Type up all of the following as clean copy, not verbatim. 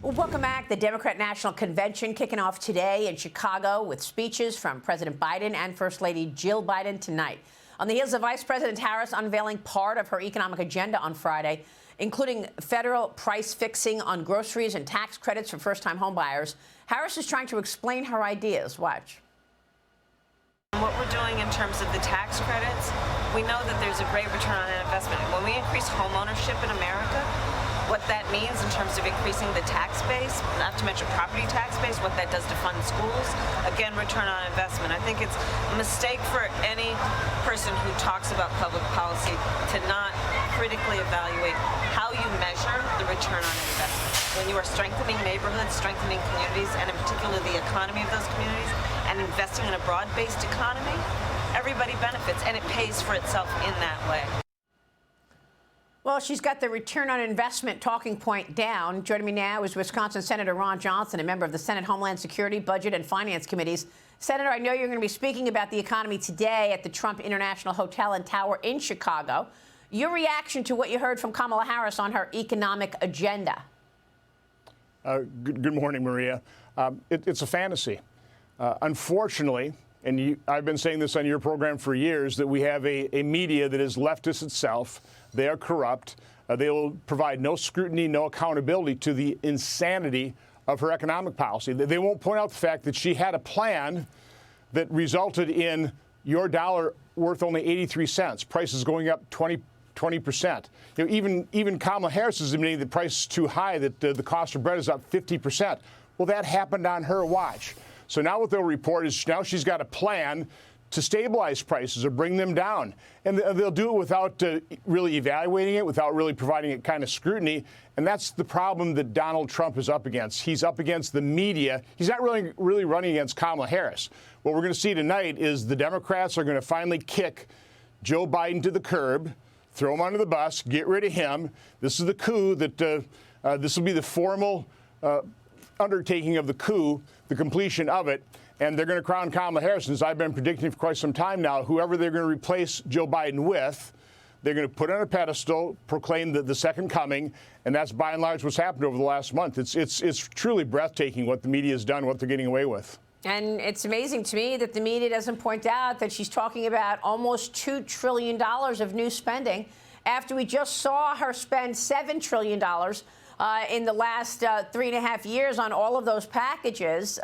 Well, welcome back. The Democrat National Convention kicking off today in Chicago with speeches from President Biden and First Lady Jill Biden tonight. On the heels of Vice President Harris unveiling part of her economic agenda on Friday, including federal price fixing on groceries and tax credits for first-time homebuyers, Harris is trying to explain her ideas. Watch. What we're doing in terms of the tax credits, we know that there's a great return on that investment. When we increase home ownership in America, what that means in terms of increasing the tax base, not to mention property tax base, what that does to fund schools, again, return on investment. I think it's a mistake for any person who talks about public policy to not critically evaluate how you measure the return on investment. When you are strengthening neighborhoods, strengthening communities, and in particular the economy of those communities, and investing in a broad-based economy, everybody benefits, and it pays for itself in that way. Well, she's got the return on investment talking point down. Joining me now is Wisconsin Senator Ron Johnson, a member of the Senate Homeland Security, Budget, and Finance Committees. Senator, I know you're going to be speaking about the economy today at the Trump International Hotel and Tower in Chicago. Your reaction to what you heard from Kamala Harris on her economic agenda? Good morning, Maria. It's a fantasy. Unfortunately, and I've been saying this on your program for years, that we have a media that is leftist itself. They are corrupt. They will provide no scrutiny, no accountability to the insanity of her economic policy. They won't point out the fact that she had a plan that resulted in your dollar worth only 83 cents, prices going up 20%. You know, even Kamala Harris is admitting the price is too high, that the cost of bread is up 50%. Well, that happened on her watch. So now what they'll report is now she's got a plan to stabilize prices or bring them down. And they'll do it without really evaluating it, without really providing it kind of scrutiny. And that's the problem that Donald Trump is up against. He's up against the media. He's not really running against Kamala Harris. What we're going to see tonight is the Democrats are going to finally kick Joe Biden to the curb, throw him under the bus, get rid of him. This is the coup that this will be the formal undertaking of the coup, the completion of it. And they're going to crown Kamala Harris, as I've been predicting for quite some time now. Whoever they're going to replace Joe Biden with, they're going to put on a pedestal, proclaim the second coming, and that's by and large what's happened over the last month. It's truly breathtaking what the media has done, what they're getting away with. And it's amazing to me that the media doesn't point out that she's talking about almost $2 trillion of new spending after we just saw her spend $7 trillion in the last 3.5 years on all of those packages,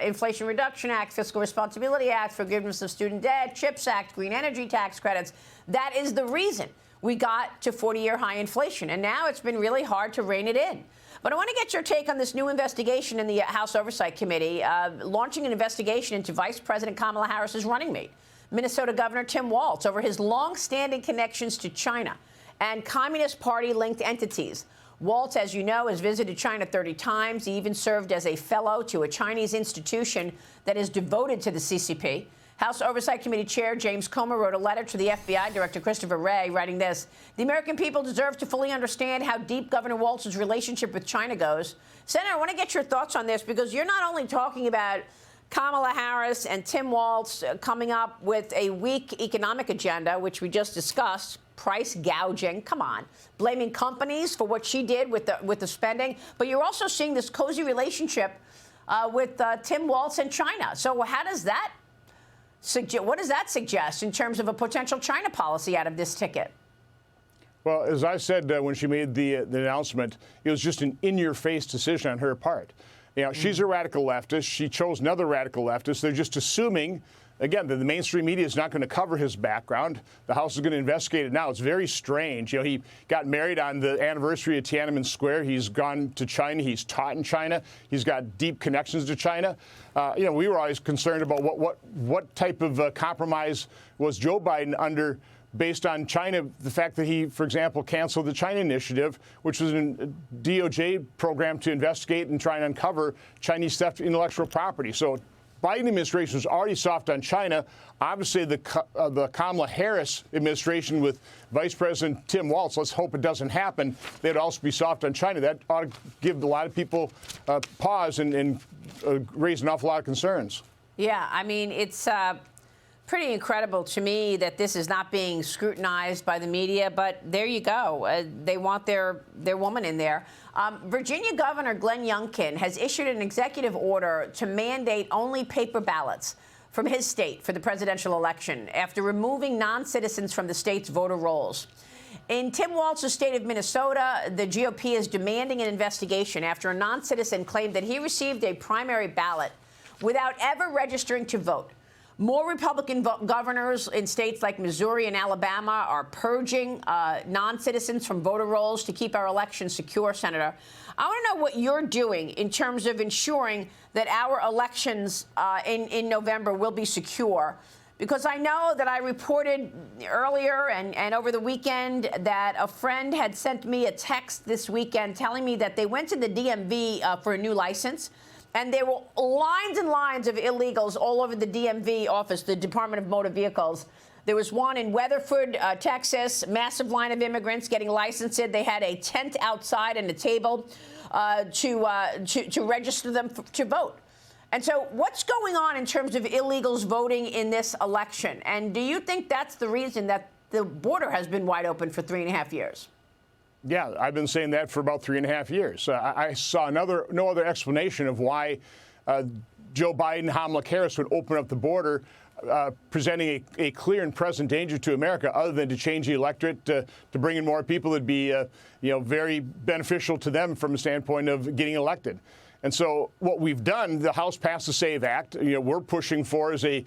Inflation Reduction Act, Fiscal Responsibility Act, Forgiveness of Student Debt, CHIPS Act, Green Energy Tax Credits. That is the reason we got to 40-year high inflation. And now it's been really hard to rein it in. But I want to get your take on this new investigation in the House Oversight Committee, launching an investigation into Vice President Kamala Harris's running mate, Minnesota Governor Tim Walz, over his long-standing connections to China and Communist Party-linked entities. Walz, as you know, has visited China 30 times. He even served as a fellow to a Chinese institution that is devoted to the CCP. House Oversight Committee Chair James Comer wrote a letter to the FBI Director Christopher Wray, writing this: "The American people deserve to fully understand how deep Governor Walz's relationship with China goes." Senator, I want to get your thoughts on this, because you're not only talking about Kamala Harris and Tim Walz coming up with a weak economic agenda, which we just discussed, price gouging, come on, blaming companies for what she did with the spending, but you're also seeing this cozy relationship with Tim Walz and China. So how does that what does that suggest in terms of a potential China policy out of this ticket? Well, as I said when she made the announcement, it was just an in-your-face decision on her part. You know, she's a radical leftist. She chose another radical leftist. They're just assuming, again, that the mainstream media is not going to cover his background. The House is going to investigate it now. It's very strange. You know, he got married on the anniversary of Tiananmen Square. He's gone to China. He's taught in China. He's got deep connections to China. You know, we were always concerned about what type of compromise was Joe Biden under, based on China, the fact that he, for example, canceled the China Initiative, which was a DOJ program to investigate and try and uncover Chinese theft of intellectual property. So Biden administration was already soft on China. Obviously, the Kamala Harris administration with Vice President Tim Walz, let's hope it doesn't happen, they'd also be soft on China. That ought to give a lot of people pause and raise an awful lot of concerns. Yeah, I mean, it's Pretty incredible to me that this is not being scrutinized by the media, but there you go. They want their woman in there. Virginia Governor Glenn Youngkin has issued an executive order to mandate only paper ballots from his state for the presidential election after removing non-citizens from the state's voter rolls. In Tim Walz's state of Minnesota, the GOP is demanding an investigation after a non-citizen claimed that he received a primary ballot without ever registering to vote. More Republican governors in states like Missouri and Alabama are purging non-citizens from voter rolls to keep our elections secure, Senator. I want to know what you're doing in terms of ensuring that our elections in November will be secure. Because I know that I reported earlier and over the weekend that a friend had sent me a text this weekend telling me that they went to the DMV for a new license. And there were lines and lines of illegals all over the DMV office, the Department of Motor Vehicles. There was one in Weatherford, Texas, massive line of immigrants getting licensed. They had a tent outside and a table to register them to vote. And so what's going on in terms of illegals voting in this election? And do you think that's the reason that the border has been wide open for 3.5 years? Yeah, I've been saying that for about 3.5 years. I saw no other explanation of why Joe Biden, Kamala Harris would open up the border, presenting a clear and present danger to America, other than to change the electorate, to bring in more people that'd be, very beneficial to them from the standpoint of getting elected. And so what we've done, the House passed the SAVE Act. We're pushing for is in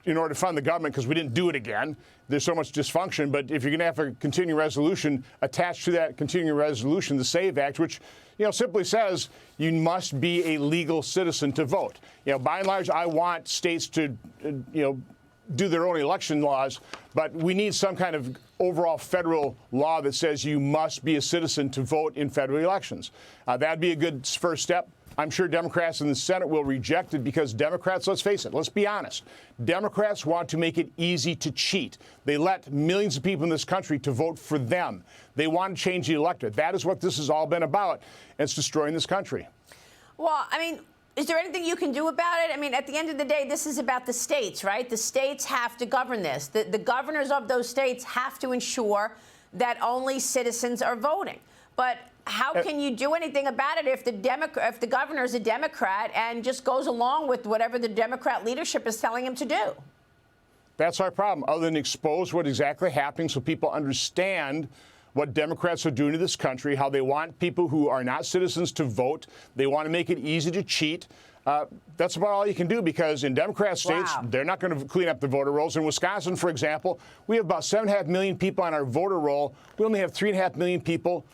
order to fund the government, because we didn't do it again. There's so much dysfunction. But if you're going to have a continuing resolution attached to that continuing resolution, the SAVE Act, which simply says you must be a legal citizen to vote. By and large, I want states to do their own election laws, but we need some kind of overall federal law that says you must be a citizen to vote in federal elections. That'd be a good first step. I'm sure Democrats in the Senate will reject it because Democrats, let's face it, let's be honest, Democrats want to make it easy to cheat. They let millions of people in this country to vote for them. They want to change the electorate. That is what this has all been about, and it's destroying this country. Well, I mean, is there anything you can do about it? I mean, at the end of the day, this is about the states, right? The states have to govern this. The governors of those states have to ensure that only citizens are voting. But how can you do anything about it if the governor is a Democrat and just goes along with whatever the Democrat leadership is telling him to do? That's our problem, other than expose what exactly happening so people understand what Democrats are doing to this country, how they want people who are not citizens to vote. They want to make it easy to cheat. That's about all you can do, because in Democrat states, they're not going to clean up the voter rolls. In Wisconsin, for example, we have about 7.5 million people on our voter roll. We only have 3.5 million people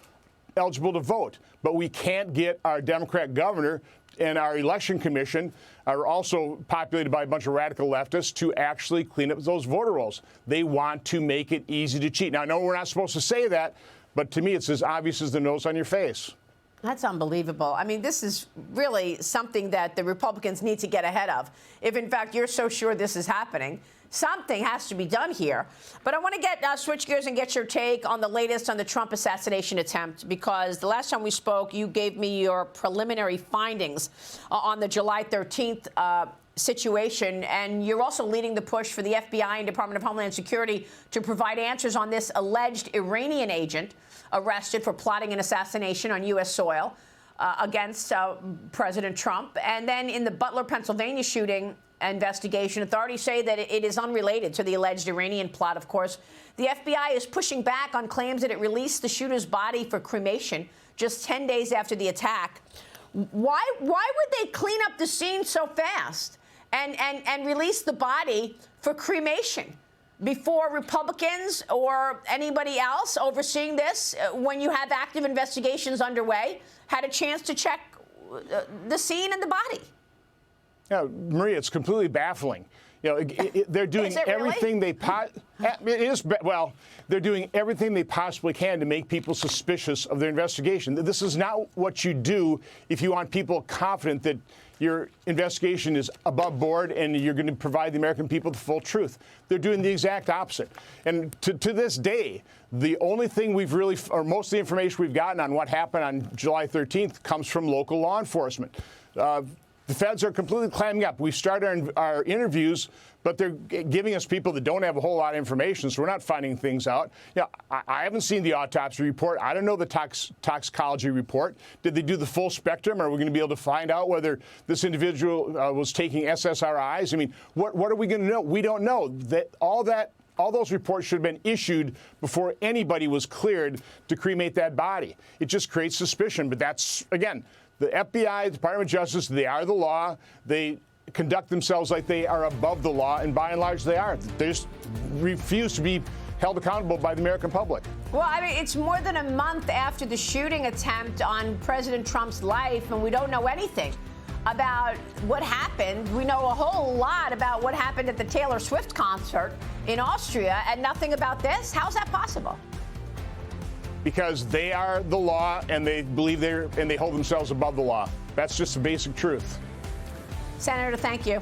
eligible to vote. But we can't get our Democrat governor and our election commission are also populated by a bunch of radical leftists to actually clean up those voter rolls. They want to make it easy to cheat. Now, I know we're not supposed to say that, but to me, it's as obvious as the nose on your face. That's unbelievable. I mean, this is really something that the Republicans need to get ahead of. If, in fact, you're so sure this is happening, something has to be done here. But I want to switch gears and get your take on the latest on the Trump assassination attempt, because the last time we spoke, you gave me your preliminary findings on the July 13th situation, and you're also leading the push for the FBI and Department of Homeland Security to provide answers on this alleged Iranian agent arrested for plotting an assassination on U.S. soil against President Trump. And then in the Butler, Pennsylvania shooting investigation, authorities say that it is unrelated to the alleged Iranian plot, of course. The FBI is pushing back on claims that it released the shooter's body for cremation just 10 days after the attack. Why would they clean up the scene so fast and release the body for cremation before Republicans or anybody else overseeing this, when you have active investigations underway, had a chance to check the scene and the body? Yeah, Maria, it's completely baffling. They're doing everything they they're doing everything they possibly can to make people suspicious of their investigation. This is not what you do if you want people confident that your investigation is above board and you're going to provide the American people the full truth. They're doing the exact opposite. And to this day, the only thing most of the information we've gotten on what happened on July 13th comes from local law enforcement. The feds are completely clamming up. We've started our interviews, but they're giving us people that don't have a whole lot of information, so we're not finding things out. I haven't seen the autopsy report. I don't know the toxicology report. Did they do the full spectrum? Are we going to be able to find out whether this individual was taking SSRIs? I mean, what are we going to know? We don't know. All those reports should have been issued before anybody was cleared to cremate that body. It just creates suspicion. But that's, again, the FBI, the Department of Justice, they are the law. They conduct themselves like they are above the law, and by and large, they are. They just refuse to be held accountable by the American public. Well, I mean, it's more than a month after the shooting attempt on President Trump's life, and we don't know anything about what happened. We know a whole lot about what happened at the Taylor Swift concert in Austria, and nothing about this? How's that possible? Because they are the law, and they believe they hold themselves above the law. That's just the basic truth. Senator, thank you.